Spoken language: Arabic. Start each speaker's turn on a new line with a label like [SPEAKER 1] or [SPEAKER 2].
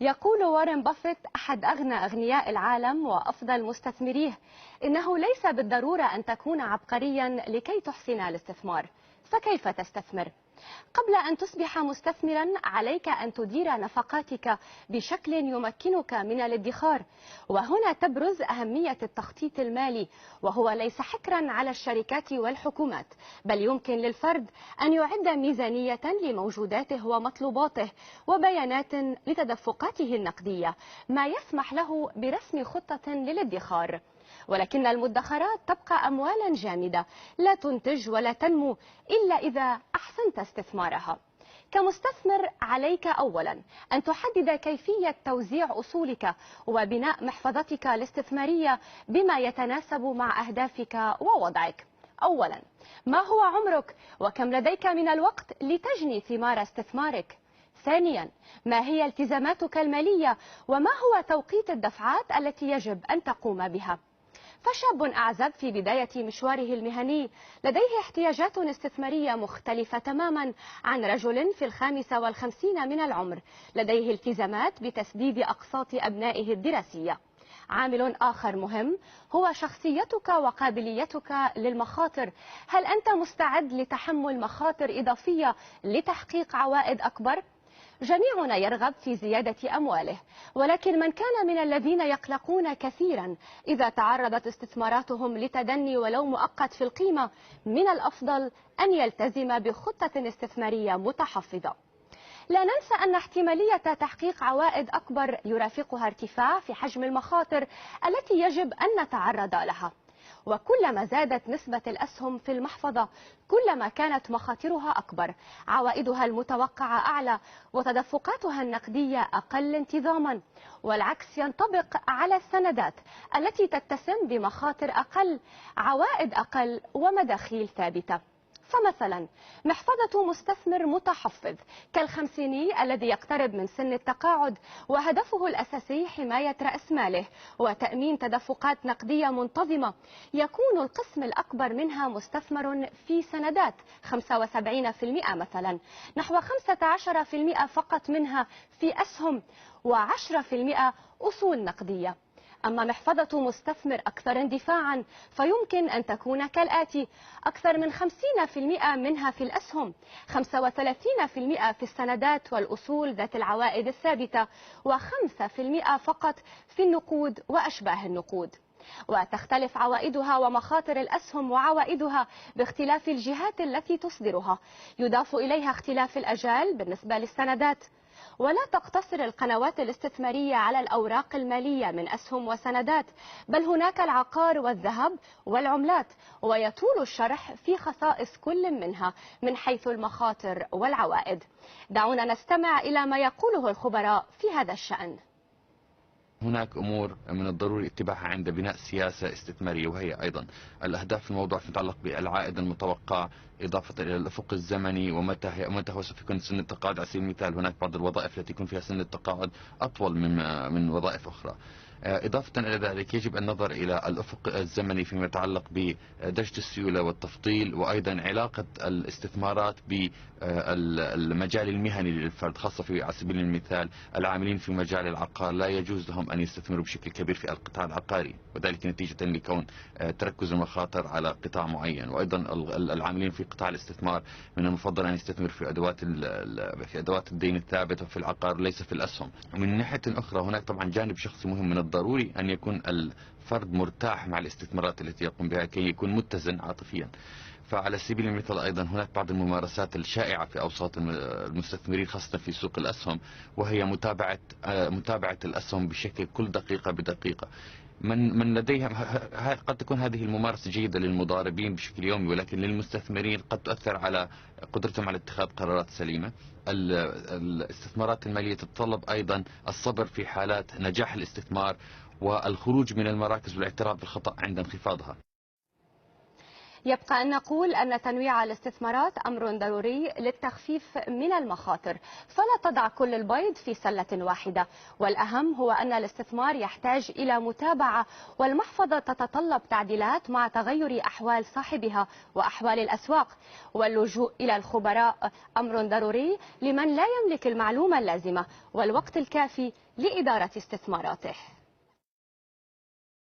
[SPEAKER 1] يقول وارن بافيت أحد أغنى أغنياء العالم وأفضل مستثمريه إنه ليس بالضرورة أن تكون عبقريا لكي تحسن الاستثمار. فكيف تستثمر؟ قبل أن تصبح مستثمرا عليك أن تدير نفقاتك بشكل يمكنك من الادخار، وهنا تبرز أهمية التخطيط المالي، وهو ليس حكرا على الشركات والحكومات، بل يمكن للفرد أن يعد ميزانية لموجوداته ومطلوباته وبيانات لتدفقاته النقدية، ما يسمح له برسم خطة للادخار. ولكن المدخرات تبقى أموالا جامدة لا تنتج ولا تنمو إلا إذا أحسنت استثمارها. كمستثمر عليك أولا أن تحدد كيفية توزيع أصولك وبناء محفظتك الاستثمارية بما يتناسب مع أهدافك ووضعك. أولا، ما هو عمرك وكم لديك من الوقت لتجني ثمار استثمارك؟ ثانيا، ما هي التزاماتك المالية وما هو توقيت الدفعات التي يجب أن تقوم بها؟ فشاب أعزب في بداية مشواره المهني لديه احتياجات استثمارية مختلفة تماما عن رجل في 55 من العمر لديه التزامات بتسديد أقساط أبنائه الدراسية. عامل آخر مهم هو شخصيتك وقابليتك للمخاطر. هل أنت مستعد لتحمل مخاطر إضافية لتحقيق عوائد أكبر؟ جميعنا يرغب في زيادة أمواله، ولكن من كان من الذين يقلقون كثيرا إذا تعرضت استثماراتهم لتدني ولو مؤقت في القيمة، من الأفضل أن يلتزم بخطة استثمارية متحفظة. لا ننسى أن احتمالية تحقيق عوائد أكبر يرافقها ارتفاع في حجم المخاطر التي يجب أن نتعرض لها، وكلما زادت نسبة الأسهم في المحفظة كلما كانت مخاطرها أكبر، عوائدها المتوقعة أعلى، وتدفقاتها النقدية أقل انتظاما. والعكس ينطبق على السندات التي تتسم بمخاطر أقل، عوائد أقل، ومداخيل ثابتة. فمثلا محفظة مستثمر متحفظ كالخمسيني الذي يقترب من سن التقاعد وهدفه الأساسي حماية رأس ماله وتأمين تدفقات نقدية منتظمة، يكون القسم الأكبر منها مستثمر في سندات 75% مثلا، نحو 15% فقط منها في أسهم، و10% أصول نقدية. أما محفظة مستثمر أكثر اندفاعا فيمكن أن تكون كالآتي: أكثر من 50% منها في الأسهم، 35% في السندات والأصول ذات العوائد الثابتة، و5% فقط في النقود وأشباه النقود. وتختلف عوائدها ومخاطر الأسهم وعوائدها باختلاف الجهات التي تصدرها، يضاف إليها اختلاف الأجال بالنسبة للسندات. ولا تقتصر القنوات الاستثمارية على الأوراق المالية من أسهم وسندات، بل هناك العقار والذهب والعملات، ويطول الشرح في خصائص كل منها من حيث المخاطر والعوائد. دعونا نستمع إلى ما يقوله الخبراء في هذا الشأن.
[SPEAKER 2] هناك أمور من الضروري اتباعها عند بناء سياسة استثمارية، وهي أيضا الأهداف في الموضوع تتعلق بالعائد المتوقع، إضافة إلى الأفق الزمني ومتى هو سوف يكون سن التقاعد. على سبيل المثال هناك بعض الوظائف التي يكون فيها سن التقاعد أطول من وظائف أخرى. إضافة إلى ذلك يجب النظر إلى الأفق الزمني فيما يتعلق بدرجة السيولة والتفضيل، وأيضا علاقة الاستثمارات بالمجال المهني للفرد، خاصة على سبيل المثال العاملين في مجال العقار لا يجوز لهم أن يستثمروا بشكل كبير في القطاع العقاري، وذلك نتيجة لكون تركز المخاطر على قطاع معين. وأيضا العاملين في قطاع الاستثمار من المفضل أن يستثمر في أدوات الدين الثابت وفي العقار ليس في الأسهم. من ناحية أخرى هناك طبعا جانب شخصي مهم، من الضروري أن يكون الفرد مرتاح مع الاستثمارات التي يقوم بها كي يكون متزن عاطفيا. فعلى سبيل المثال أيضا هناك بعض الممارسات الشائعة في أوساط المستثمرين خاصة في سوق الأسهم، وهي متابعة الأسهم بشكل كل دقيقة بدقيقة. من لديهم قد تكون هذه الممارسة جيدة للمضاربين بشكل يومي، ولكن للمستثمرين قد تؤثر على قدرتهم على اتخاذ قرارات سليمة. الاستثمارات المالية تتطلب أيضا الصبر في حالات نجاح الاستثمار والخروج من المراكز والاعتراف بالخطأ عند انخفاضها.
[SPEAKER 1] يبقى أن نقول أن تنويع الاستثمارات أمر ضروري للتخفيف من المخاطر، فلا تضع كل البيض في سلة واحدة، والأهم هو أن الاستثمار يحتاج إلى متابعة، والمحفظة تتطلب تعديلات مع تغير أحوال صاحبها وأحوال الأسواق، واللجوء إلى الخبراء أمر ضروري لمن لا يملك المعلومة اللازمة والوقت الكافي لإدارة استثماراته.